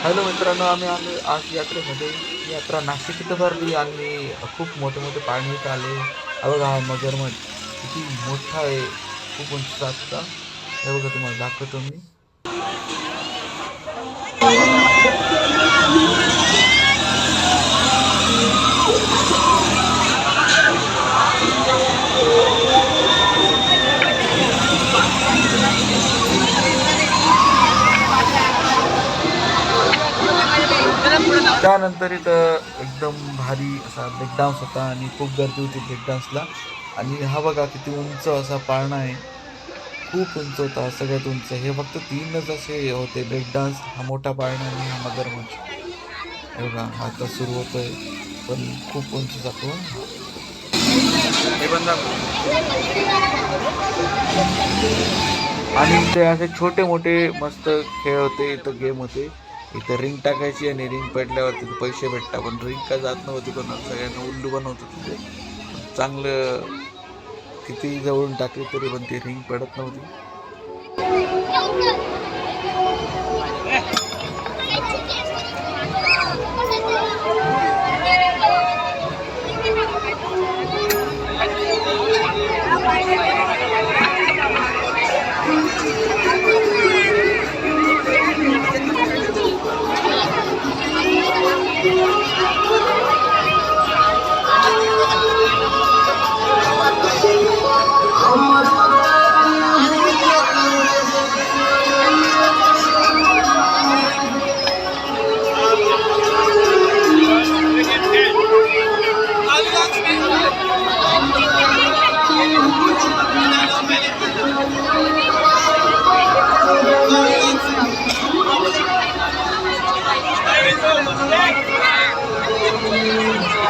Hello मित्रांनो, आम्ही आलो आज यात्रेमध्ये. यात्रा नाशिक इथं भरली आणि खूप मोठे मोठे पाणी इथं आले. हा बघा, हा मगरमच्छ किती मोठा आहे, खूप उंचीचा असता. हे बघा, तुम्हाला दाखवतो मी. त्यानंतर इथं एकदम भारी असा ब्रेक डान्स होता आणि खूप गर्दी होती ब्रेक डान्सला. आणि हा बघा किती उंच असा पाळणा आहे, खूप उंच होता, सगळ्यात उंच. हे फक्त तीनच असे होते ब्रेक डान्स, हा मोठा पाळणा आणि हा मगरमच्छ. हे बघा, हा आता सुरू होतोय, पण खूप उंचीचा तो हा. हे पण आणि इथे असे छोटे मोठे मस्त खेळ होते, इथं गेम होते. इथं रिंग टाकायची आणि रिंग पडल्यावर तिथे पैसे भेटतात, पण रिंग काय जात नव्हती कोणाला, सगळ्यांना उल्लू बनवत होते ते. पण चांगलं, किती जवळून टाकली तरी पण ती रिंग पडत नव्हती.